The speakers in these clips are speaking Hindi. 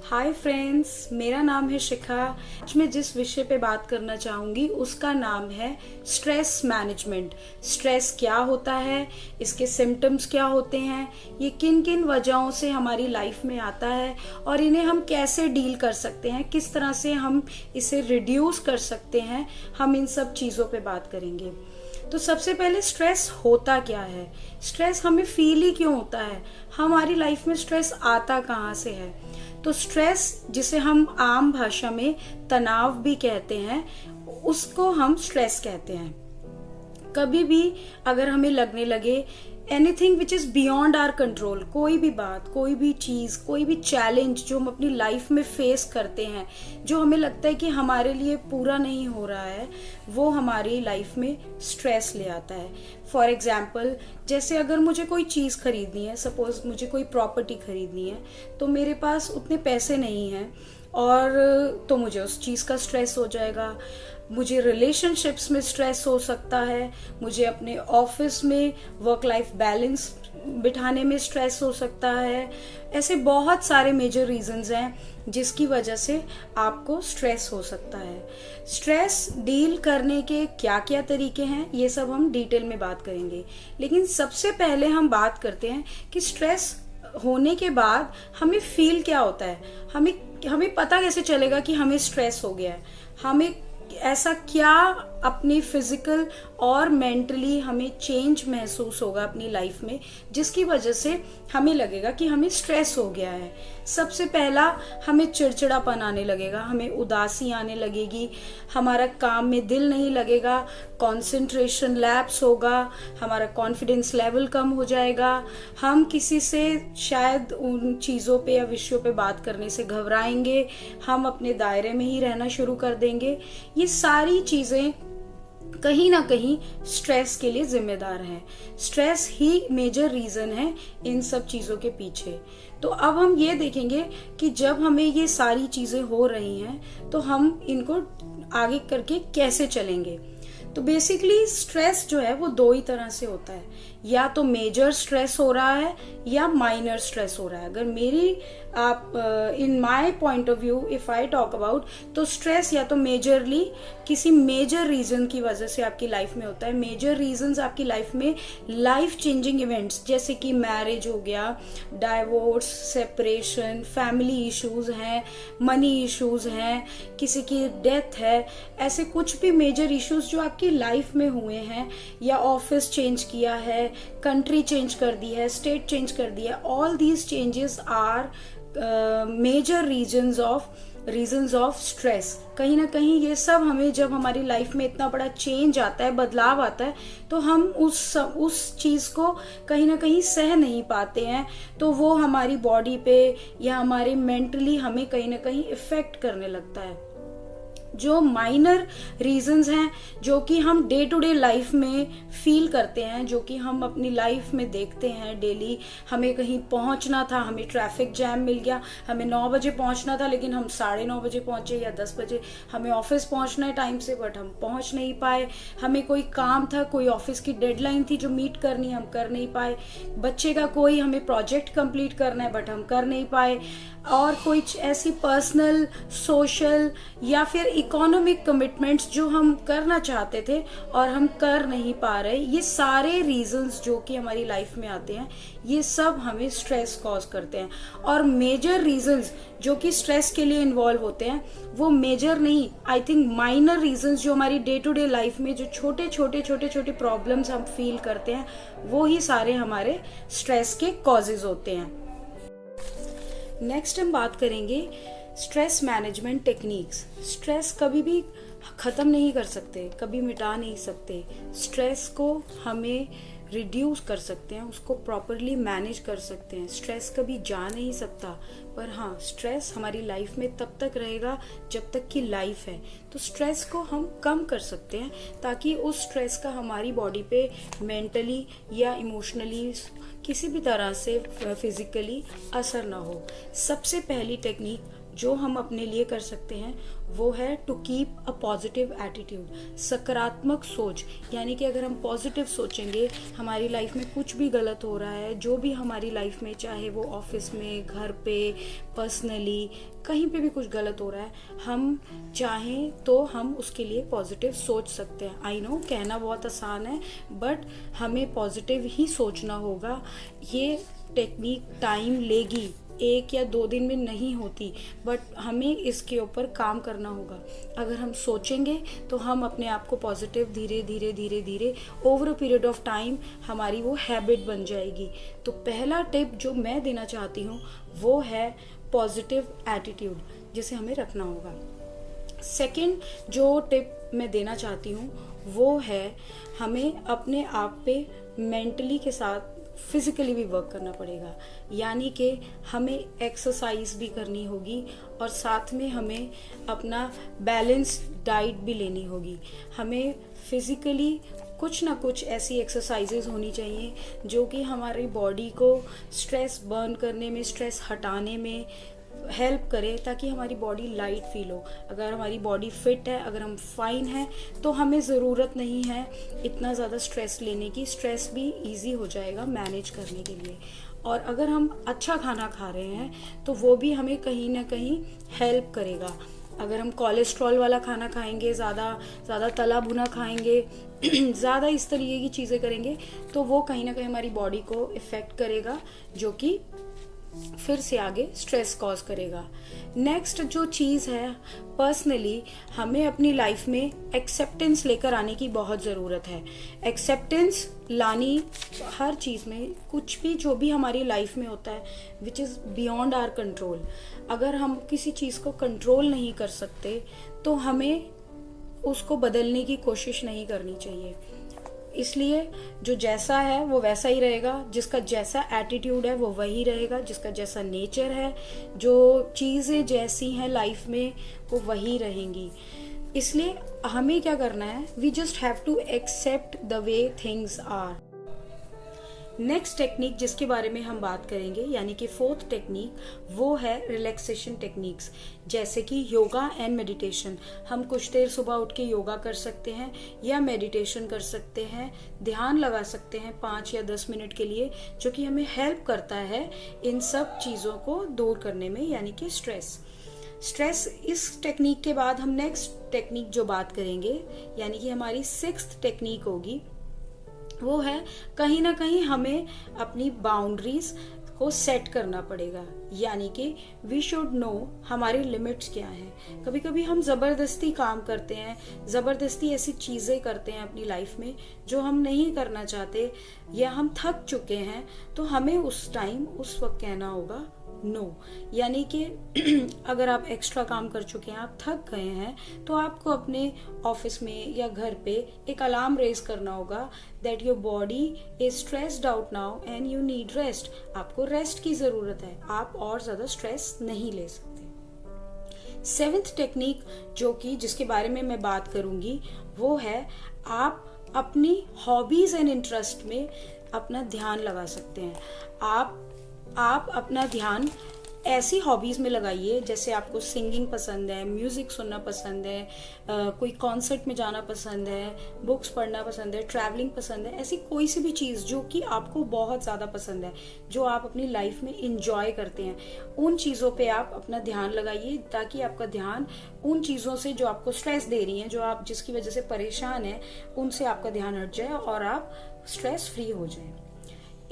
हाय फ्रेंड्स, मेरा नाम है शिखा। आज मैं जिस विषय पे बात करना चाहूँगी उसका नाम है स्ट्रेस मैनेजमेंट। स्ट्रेस क्या होता है, इसके सिम्टम्स क्या होते हैं, ये किन किन वजहों से हमारी लाइफ में आता है और इन्हें हम कैसे डील कर सकते हैं, किस तरह से हम इसे रिड्यूस कर सकते हैं। हम इन सब चीज़ों पे बात करेंगे। तो सबसे पहले स्ट्रेस होता क्या है, स्ट्रेस हमें फील ही क्यों होता है, हमारी लाइफ में स्ट्रेस आता कहाँ से है। तो स्ट्रेस, जिसे हम आम भाषा में तनाव भी कहते हैं, उसको हम स्ट्रेस कहते हैं। कभी भी अगर हमें लगने लगे anything which is beyond our control, कोई भी बात, कोई भी चीज, कोई भी चैलेंज जो हम अपनी लाइफ में फेस करते हैं, जो हमें लगता है कि हमारे लिए पूरा नहीं हो रहा है, वो हमारी लाइफ में स्ट्रेस ले आता है। फॉर एग्जाम्पल, जैसे अगर मुझे कोई चीज़ खरीदनी है, सपोज मुझे कोई प्रॉपर्टी खरीदनी है, तो मेरे पास उतने पैसे नहीं हैं और तो मुझे उस चीज़ का स्ट्रेस हो जाएगा। मुझे रिलेशनशिप्स में स्ट्रेस हो सकता है, मुझे अपने ऑफिस में वर्क लाइफ बैलेंस बिठाने में स्ट्रेस हो सकता है। ऐसे बहुत सारे मेजर रीजंस हैं जिसकी वजह से आपको स्ट्रेस हो सकता है। स्ट्रेस डील करने के क्या क्या तरीके हैं, ये सब हम डिटेल में बात करेंगे। लेकिन सबसे पहले हम बात करते हैं कि स्ट्रेस होने के बाद हमें फील क्या होता है, हमें पता कैसे चलेगा कि हमें स्ट्रेस हो गया है, हमें ऐसा क्या अपनी फिजिकल और मेंटली हमें चेंज महसूस होगा अपनी लाइफ में जिसकी वजह से हमें लगेगा कि हमें स्ट्रेस हो गया है। सबसे पहला, हमें चिड़चिड़ापन आने लगेगा, हमें उदासी आने लगेगी, हमारा काम में दिल नहीं लगेगा, कंसंट्रेशन लैप्स होगा, हमारा कॉन्फिडेंस लेवल कम हो जाएगा, हम किसी से शायद उन चीज़ों पे या विषयों पे बात करने से घबराएंगे, हम अपने दायरे में ही रहना शुरू कर देंगे। ये सारी चीज़ें कहीं ना कहीं स्ट्रेस के लिए जिम्मेदार है। स्ट्रेस ही मेजर रीजन है इन सब चीजों के पीछे। तो अब हम ये देखेंगे कि जब हमें ये सारी चीजें हो रही हैं तो हम इनको आगे करके कैसे चलेंगे। तो बेसिकली स्ट्रेस जो है वो दो ही तरह से होता है, या तो मेजर स्ट्रेस हो रहा है या माइनर स्ट्रेस हो रहा है। अगर मेरी आप in my point of view if I talk about, तो स्ट्रेस या तो मेजरली किसी मेजर रीजन की वजह से आपकी लाइफ में होता है। मेजर रीजंस आपकी लाइफ में लाइफ चेंजिंग इवेंट्स जैसे कि मैरिज हो गया, डाइवोर्स, सेपरेशन, फैमिली इश्यूज हैं, मनी इश्यूज हैं, किसी की डेथ है, ऐसे कुछ भी मेजर इश्यूज जो आपकी लाइफ में हुए हैं, या ऑफिस चेंज किया है, कंट्री चेंज कर दी है, स्टेट चेंज कर दिया है, all these changes are major reasons of stress. कहीं ना कहीं ये सब हमें, जब हमारी लाइफ में इतना बड़ा चेंज आता है, बदलाव आता है, तो हम उस चीज को कहीं ना कहीं सह नहीं पाते हैं, तो वो हमारी बॉडी पे या हमारे मेंटली हमें कहीं ना कहीं इफेक्ट करने लगता है। जो माइनर रीजंस हैं, जो कि हम डे टू डे लाइफ में फील करते हैं, जो कि हम अपनी लाइफ में देखते हैं डेली, हमें कहीं पहुंचना था, हमें ट्रैफिक जैम मिल गया, हमें 9 बजे पहुंचना था लेकिन हम 9:30 बजे पहुंचे या 10 बजे, हमें ऑफिस पहुंचना है टाइम से बट हम पहुंच नहीं पाए, हमें कोई काम था, कोई ऑफिस की डेडलाइन थी जो मीट करनी, हम कर नहीं पाए, बच्चे का कोई हमें प्रोजेक्ट कंप्लीट करना है बट हम कर नहीं पाए, और कोई ऐसी पर्सनल, सोशल या फिर इकोनॉमिक कमिटमेंट्स जो हम करना चाहते थे और हम कर नहीं पा रहे। ये सारे रीजंस जो कि हमारी लाइफ में आते हैं, ये सब हमें स्ट्रेस कॉज करते हैं। और मेजर रीजंस जो कि स्ट्रेस के लिए इन्वॉल्व होते हैं, वो मेजर नहीं, आई थिंक माइनर रीजंस जो हमारी डे टू डे लाइफ में जो छोटे छोटे प्रॉब्लम्स हम फील करते हैं, वो ही सारे हमारे स्ट्रेस के कॉजेज होते हैं। नेक्स्ट हम बात करेंगे स्ट्रेस मैनेजमेंट टेक्निक्स। स्ट्रेस कभी भी ख़त्म नहीं कर सकते, कभी मिटा नहीं सकते। स्ट्रेस को हमें रिड्यूस कर सकते हैं, उसको प्रॉपरली मैनेज कर सकते हैं। स्ट्रेस कभी जा नहीं सकता, पर हाँ, स्ट्रेस हमारी लाइफ में तब तक रहेगा जब तक की लाइफ है। तो स्ट्रेस को हम कम कर सकते हैं ताकि उस स्ट्रेस का हमारी बॉडी पे मेंटली या इमोशनली किसी भी तरह से फिजिकली असर ना हो। सबसे पहली टेक्निक जो हम अपने लिए कर सकते हैं वो है to keep a positive attitude, सकारात्मक सोच। यानी कि अगर हम पॉजिटिव सोचेंगे, हमारी लाइफ में कुछ भी गलत हो रहा है, जो भी हमारी लाइफ में, चाहे वो ऑफिस में, घर पे, पर्सनली, कहीं पे भी कुछ गलत हो रहा है, हम चाहें तो हम उसके लिए पॉजिटिव सोच सकते हैं। आई नो कहना बहुत आसान है, बट हमें पॉजिटिव ही सोचना होगा। ये टेक्निक टाइम लेगी, 1 या 2 दिन में नहीं होती, बट हमें इसके ऊपर काम करना होगा। अगर हम सोचेंगे तो हम अपने आप को पॉजिटिव धीरे धीरे धीरे धीरे over a period of time हमारी वो हैबिट बन जाएगी। तो पहला टिप जो मैं देना चाहती हूँ वो है पॉजिटिव एटीट्यूड, जिसे हमें रखना होगा। सेकंड जो टिप मैं देना चाहती हूँ वो है हमें अपने आप पे मेंटली के साथ फिजिकली भी वर्क करना पड़ेगा। यानी कि हमें एक्सरसाइज भी करनी होगी और साथ में हमें अपना बैलेंस डाइट भी लेनी होगी। हमें फिजिकली कुछ ना कुछ ऐसी एक्सरसाइजेज होनी चाहिए जो कि हमारी बॉडी को स्ट्रेस बर्न करने में, स्ट्रेस हटाने में हेल्प करे, ताकि हमारी बॉडी लाइट फील हो। अगर हमारी बॉडी फिट है, अगर हम फाइन हैं, तो हमें ज़रूरत नहीं है इतना ज़्यादा स्ट्रेस लेने की। स्ट्रेस भी इजी हो जाएगा मैनेज करने के लिए। और अगर हम अच्छा खाना खा रहे हैं तो वो भी हमें कहीं ना कहीं हेल्प करेगा। अगर हम कोलेस्ट्रॉल वाला खाना खाएंगे, ज़्यादा तला भुना खाएंगे, ज़्यादा इस तरीके की चीज़ें करेंगे, तो वो कहीं ना कहीं हमारी बॉडी को इफ़ेक्ट करेगा, जो कि फिर से आगे स्ट्रेस कॉज करेगा। नेक्स्ट जो चीज़ है, पर्सनली हमें अपनी लाइफ में एक्सेप्टेंस लेकर आने की बहुत ज़रूरत है। एक्सेप्टेंस लानी हर चीज़ में, कुछ भी जो भी हमारी लाइफ में होता है which is beyond our control. अगर हम किसी चीज़ को कंट्रोल नहीं कर सकते तो हमें उसको बदलने की कोशिश नहीं करनी चाहिए। इसलिए जो जैसा है वो वैसा ही रहेगा, जिसका जैसा एटीट्यूड है वो वही रहेगा, जिसका जैसा नेचर है, जो चीज़ें जैसी हैं लाइफ में वो वही रहेंगी। इसलिए हमें क्या करना है, we just have to accept the way things are. Next technique जिसके बारे में हम बात करेंगे, यानी कि 4th टेक्निक, वो है रिलैक्सेशन टेक्निक्स, जैसे कि योगा एंड मेडिटेशन। हम कुछ देर सुबह उठ के योगा कर सकते हैं या मेडिटेशन कर सकते हैं, ध्यान लगा सकते हैं 5 या 10 मिनट के लिए, जो कि हमें हेल्प करता है इन सब चीज़ों को दूर करने में, यानी कि स्ट्रेस। इस टेक्निक के बाद हम नेक्स्ट टेक्निक जो बात करेंगे, यानी कि हमारी 6th टेक्निक होगी, वो है कहीं ना कहीं हमें अपनी बाउंड्रीज को सेट करना पड़ेगा। यानी कि वी शुड नो हमारे लिमिट्स क्या हैं। कभी कभी हम ज़बरदस्ती काम करते हैं, ज़बरदस्ती ऐसी चीज़ें करते हैं अपनी लाइफ में जो हम नहीं करना चाहते, या हम थक चुके हैं, तो हमें उस टाइम उस वक्त कहना होगा नो। यानी कि अगर आप एक्स्ट्रा काम कर चुके हैं, आप थक गए हैं, तो आपको अपने ऑफिस में या घर पे एक अलार्म रेज करना होगा that your body is stressed out now and you need rest. आपको रेस्ट की ज़रूरत है, आप और ज़्यादा स्ट्रेस नहीं ले सकते। 7th टेक्निक जो कि जिसके बारे में मैं बात करूंगी वो है आप अपनी हॉबीज एंड इंटरेस्ट में अपना ध्यान लगा सकते हैं। आप अपना ध्यान ऐसी हॉबीज में लगाइए, जैसे आपको सिंगिंग पसंद है, म्यूजिक सुनना पसंद है, कोई कॉन्सर्ट में जाना पसंद है, बुक्स पढ़ना पसंद है, ट्रैवलिंग पसंद है, ऐसी कोई सी भी चीज़ जो कि आपको बहुत ज़्यादा पसंद है, जो आप अपनी लाइफ में इंजॉय करते हैं, उन चीज़ों पे आप अपना ध्यान लगाइए, ताकि आपका ध्यान उन चीज़ों से जो आपको स्ट्रेस दे रही हैं, जो आप जिसकी वजह से परेशान हैं, उनसे आपका ध्यान हट जाए और आप स्ट्रेस फ्री हो जाए।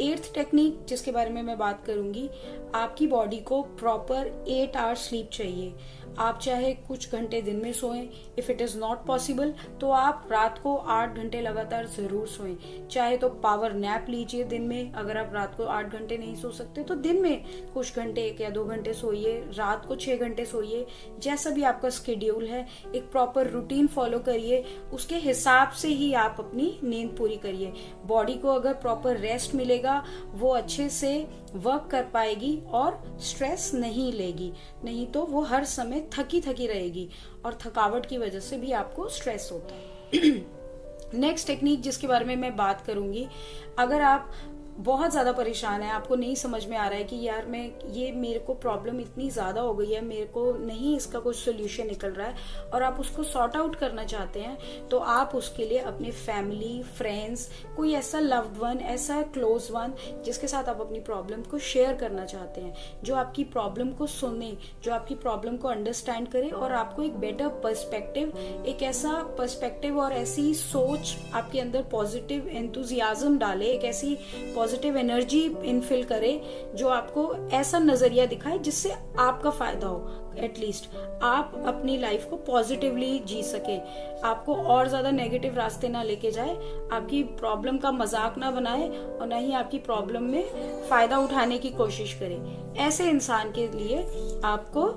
8th टेक्निक जिसके बारे में मैं बात करूंगी, आपकी बॉडी को प्रॉपर 8 आवर्स स्लीप चाहिए। आप चाहे कुछ घंटे दिन में सोएं, if it is not possible तो आप रात को 8 घंटे लगातार जरूर सोएं। चाहे तो पावर नैप लीजिए दिन में, अगर आप रात को 8 घंटे नहीं सो सकते तो दिन में कुछ घंटे 1 या 2 घंटे सोइए, रात को 6 घंटे सोइए, जैसा भी आपका स्केड्यूल है। एक प्रॉपर रूटीन फॉलो करिए, उसके हिसाब से ही आप अपनी नींद पूरी करिए। बॉडी को अगर प्रॉपर रेस्ट मिलेगा, वो अच्छे से वर्क कर पाएगी और स्ट्रेस नहीं लेगी, नहीं तो वो हर समय थकी रहेगी और थकावट की वजह से भी आपको स्ट्रेस होता है। नेक्स्ट टेक्निक जिसके बारे में मैं बात करूंगी, अगर आप बहुत ज़्यादा परेशान है, आपको नहीं समझ में आ रहा है कि यार मेरे को प्रॉब्लम इतनी ज़्यादा हो गई है, मेरे को नहीं इसका कुछ सोल्यूशन निकल रहा है, और आप उसको सॉर्ट आउट करना चाहते हैं, तो आप उसके लिए अपने फैमिली, फ्रेंड्स, कोई ऐसा लव्ड वन, ऐसा क्लोज वन जिसके साथ आप अपनी प्रॉब्लम को शेयर करना चाहते हैं, जो आपकी प्रॉब्लम को सुने, जो आपकी प्रॉब्लम को अंडरस्टैंड करे और आपको एक बेटर पर्सपेक्टिव, एक ऐसा पर्सपेक्टिव और ऐसी सोच आपके अंदर पॉजिटिव एंथुजियाज्म डाले, एक ऐसी पॉजिटिव एनर्जी इनफिल करे जो आपको ऐसा नजरिया दिखाए जिससे आपका फायदा हो, एटलीस्ट आप अपनी लाइफ को पॉजिटिवली जी सके, आपको और ज्यादा नेगेटिव रास्ते ना लेके जाए, आपकी प्रॉब्लम का मजाक ना बनाए और ना ही आपकी प्रॉब्लम में फायदा उठाने की कोशिश करे। ऐसे इंसान के लिए आपको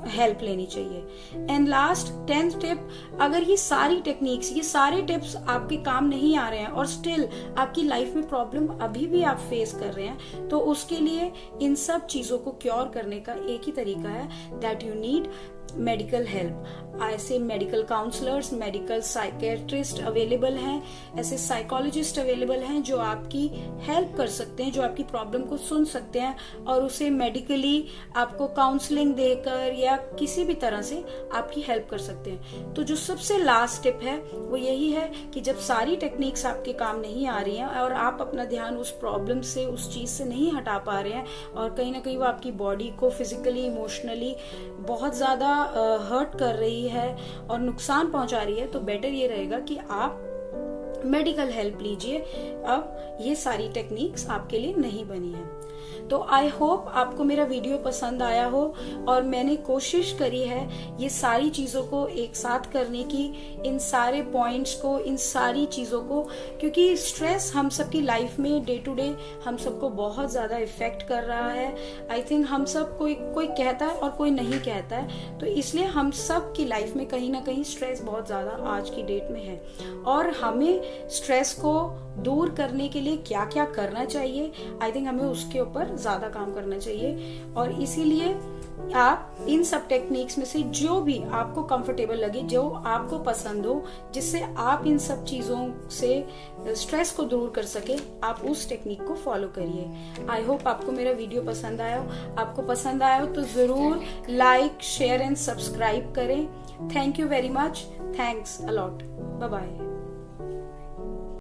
हेल्प लेनी चाहिए। एंड लास्ट 10th टिप, अगर ये सारी टेक्निक्स, ये सारे टिप्स आपके काम नहीं आ रहे हैं और स्टिल आपकी लाइफ में प्रॉब्लम अभी भी आप फेस कर रहे हैं, तो उसके लिए इन सब चीजों को क्योर करने का एक ही तरीका है, that you need medical help. ऐसे medical counsellors, medical psychiatrist available हैं, ऐसे साइकोलॉजिस्ट अवेलेबल हैं जो आपकी हेल्प कर सकते हैं, जो आपकी प्रॉब्लम को सुन सकते हैं और उसे मेडिकली आपको काउंसलिंग देकर या किसी भी तरह से आपकी हेल्प कर सकते हैं। तो जो सबसे लास्ट टिप है वो यही है कि जब सारी टेक्निक्स आपके काम नहीं आ रही हैं और आप अपना ध्यान उस प्रॉब्लम से, उस चीज से नहीं हटा पा रहे हैं और कहीं ना कहीं वो आपकी बॉडी को फिजिकली, इमोशनली बहुत ज्यादा हर्ट कर रही है और नुकसान पहुंचा रही है, तो बेटर ये रहेगा कि आप मेडिकल हेल्प लीजिए। अब ये सारी टेक्निक्स आपके लिए नहीं बनी है। तो आई होप आपको मेरा वीडियो पसंद आया हो और मैंने कोशिश करी है ये सारी चीजों को एक साथ करने की, इन सारे पॉइंट्स को, इन सारी चीजों को, क्योंकि स्ट्रेस हम सबकी लाइफ में डे टू डे हम सबको बहुत ज्यादा इफेक्ट कर रहा है। आई थिंक हम सब, कोई कहता है और कोई नहीं कहता है, तो इसलिए हम सब की लाइफ में कहीं ना कहीं स्ट्रेस बहुत ज्यादा आज की डेट में है और हमें स्ट्रेस को दूर करने के लिए क्या क्या करना चाहिए, आई थिंक हमें उसके ऊपर ज्यादा काम करना चाहिए। और इसीलिए आप इन सब टेक्निक्स में से जो भी आपको कंफर्टेबल लगे, जो आपको पसंद हो, जिससे आप इन सब चीजों से स्ट्रेस को दूर कर सके, आप उस टेक्निक को फॉलो करिए। आई होप आपको मेरा वीडियो पसंद आया हो। आपको पसंद आया हो तो जरूर लाइक, शेयर एंड सब्सक्राइब करें। Thank you very much. Thanks a lot. Bye bye.